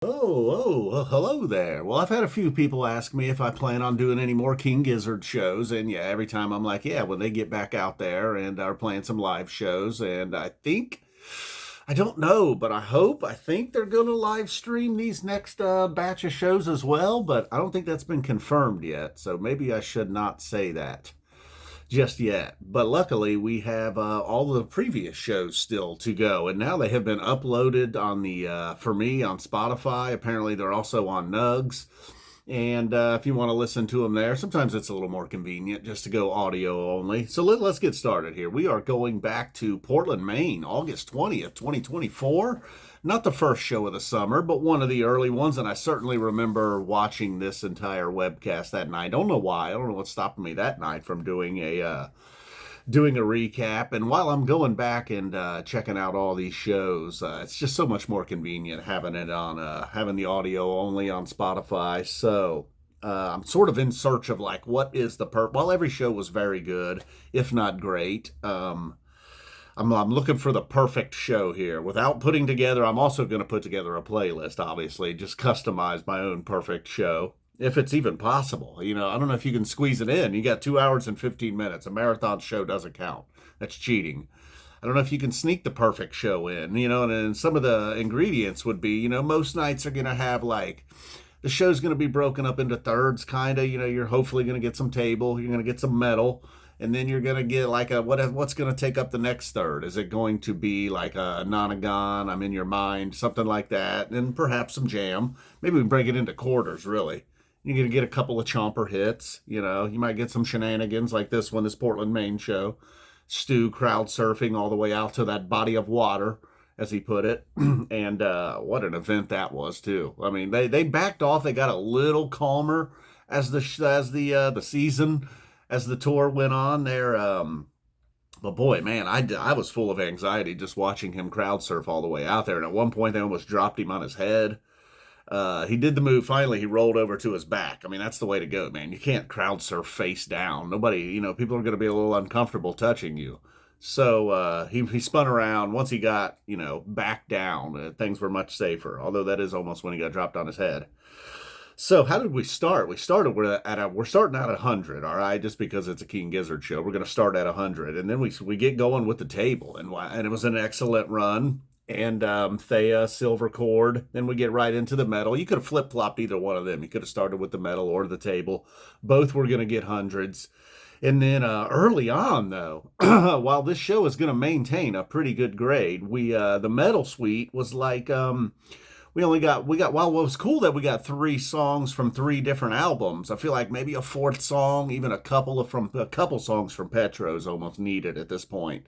Well, hello there. Well, I've had a few people ask me if I plan on doing any more King Gizzard shows, and yeah, every time I'm like, yeah, when they get back out there and are playing some live shows, and I don't know, but I think they're going to live stream these next batch of shows as well, but I don't think that's been confirmed yet, so maybe I should not say that just yet. But luckily, we have all the previous shows still to go, and now they have been uploaded on for me on Spotify. Apparently, they're also on Nugs. And if you want to listen to them there, sometimes it's a little more convenient just to go audio only. So let's get started here. We are going back to Portland, Maine, August 20th, 2024. Not the first show of the summer, but one of the early ones. And I certainly remember watching this entire webcast that night. I don't know why. I don't know what stopped me that night from doing a recap. And while I'm going back and checking out all these shows, it's just so much more convenient having it on having the audio only on Spotify. So I'm sort of in search of like what is the while every show was very good, if not great. I'm looking for the perfect show here. Without putting together, I'm also going to put together a playlist, obviously, just customize my own perfect show if it's even possible. I don't know if you can squeeze it in. You got 2 hours and 15 minutes. A marathon show doesn't count. That's cheating. I don't know if you can sneak the perfect show in, and then some of the ingredients would be, most nights are going to have like, the show's going to be broken up into thirds, kind of, you're hopefully going to get some table, you're going to get some metal, and then you're going to get like what's going to take up the next third? Is it going to be like a nonagon, I'm in your mind, something like that, and perhaps some jam. Maybe we can break it into quarters, really. You're going to get a couple of chomper hits. You might get some shenanigans like this Portland, Maine show. Stu crowd surfing all the way out to that body of water, as he put it. And what an event that was, too. I mean, they backed off. They got a little calmer as the season, as the tour went on there. But boy, man, I was full of anxiety just watching him crowd surf all the way out there. And at one point, they almost dropped him on his head. He did the move. Finally, he rolled over to his back. I mean, that's the way to go, man. You can't crowd surf face down. Nobody, people are going to be a little uncomfortable touching you. So he spun around. Once he got, back down, things were much safer. Although that is almost when he got dropped on his head. So how did we start? We're starting at 100, all right, just because it's a King Gizzard show. We're going to start at 100, and then we get going with the table, and it was an excellent run. And Theia, silver cord. Then we get right into the metal. You could have flip-flopped either one of them. You could have started with the metal or the table. Both were going to get hundreds. And then early on, though, while this show is going to maintain a pretty good grade, the metal suite was like we got while it was cool that we got 3 songs from 3 different albums. I feel like maybe a 4th song, even a couple songs from Petro is almost needed at this point.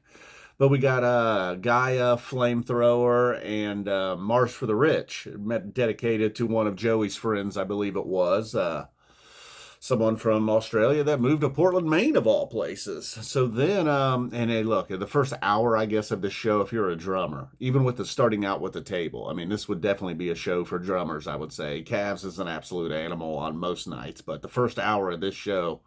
But we got Gaia, Flamethrower, and Marsh for the Rich, dedicated to one of Joey's friends, I believe it was. Someone from Australia that moved to Portland, Maine, of all places. So then, and hey, look, the first hour, I guess, of this show, if you're a drummer, even with starting out with the table, I mean, this would definitely be a show for drummers, I would say. Cavs is an absolute animal on most nights, but the first hour of this show,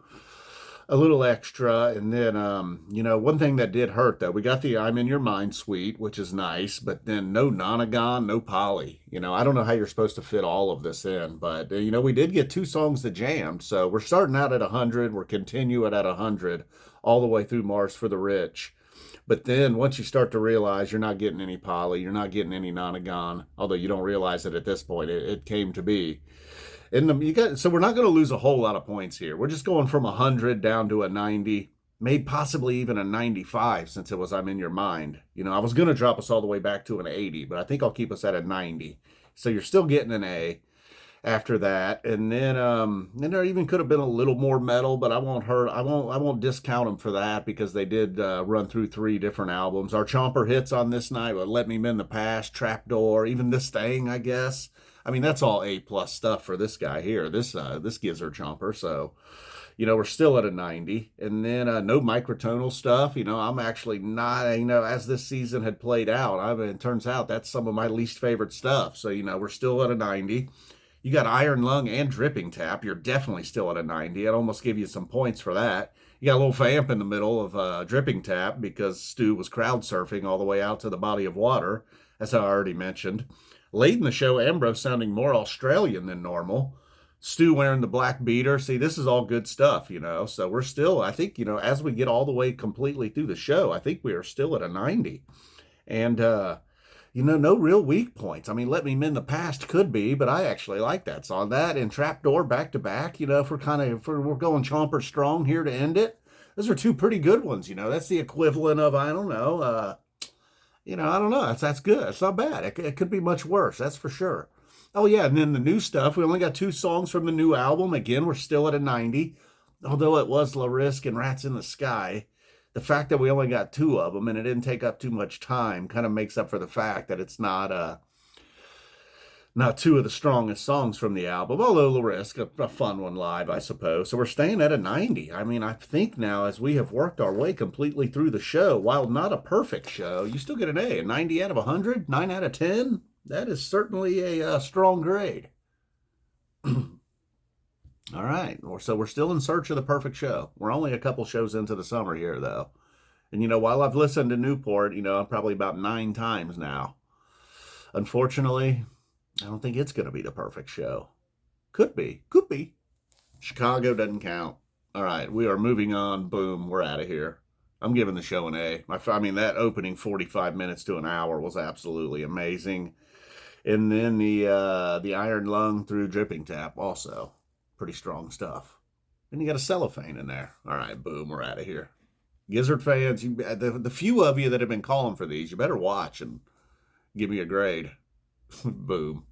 a little extra. And then one thing that did hurt, though, we got the I'm in Your Mind suite, which is nice, but then no nonagon, no poly. I don't know how you're supposed to fit all of this in, but we did get 2 songs that jammed. So we're starting out at 100, we're continuing at 100 all the way through Mars for the Rich. But then once you start to realize you're not getting any poly, you're not getting any nonagon, although you don't realize it at this point, it came to be. So we're not going to lose a whole lot of points here. We're just going from 100 down to a 90, maybe possibly even a 95 since it was I'm in Your Mind. I was going to drop us all the way back to an 80, but I think I'll keep us at a 90. So you're still getting an A after that. And then there even could have been a little more metal, but I won't discount them for that because they did run through 3 different albums. Our chomper hits on this night were Let Me Mend the Past, Trapdoor, even This Thing, I guess. I mean, that's all A+ stuff for this guy here, this Gizzard chomper. So, we're still at a 90. And then no microtonal stuff. I'm actually not, as this season had played out, it turns out that's some of my least favorite stuff. So, we're still at a 90. You got Iron Lung and Dripping Tap. You're definitely still at a 90. I'd almost give you some points for that. You got a little vamp in the middle of Dripping Tap because Stu was crowd surfing all the way out to the body of water, as I already mentioned. Late in the show, Ambrose sounding more Australian than normal. Stu wearing the black beater. See, this is all good stuff, you know. So we're still, I think, you know, as we get all the way completely through the show, I think we are still at a 90. And, you know, no real weak points. I mean, Let Me Mend the Past could be, but I actually like that song. That and Trapdoor back to back, you know, if we're going chomper strong here to end it. Those are two pretty good ones, you know. That's the equivalent of, I don't know, you know, I don't know. That's good. It's not bad. It could be much worse. That's for sure. Oh, yeah. And then the new stuff. We only got 2 songs from the new album. Again, we're still at a 90. Although it was Risque and Rats in the Sky. The fact that we only got 2 of them and it didn't take up too much time kind of makes up for the fact that it's not 2 of the strongest songs from the album. Although Risque, a fun one live, I suppose. So we're staying at a 90. I mean, I think now as we have worked our way completely through the show, while not a perfect show, you still get an A 90 out of 100, 9 out of 10. That is certainly a strong grade. All right. So we're still in search of the perfect show. We're only a couple shows into the summer here, though. And, you know, while I've listened to Newport, you know, probably about 9 times now. Unfortunately, I don't think it's going to be the perfect show. Could be. Could be. Chicago doesn't count. All right. We are moving on. Boom. We're out of here. I'm giving the show an A. I mean, that opening 45 minutes to an hour was absolutely amazing. And then the Iron Lung through Dripping Tap also. Pretty strong stuff. And you got a Cellphone in there. All right, boom, we're out of here. Gizzard fans, the few of you that have been calling for these, you better watch and give me a grade. Boom.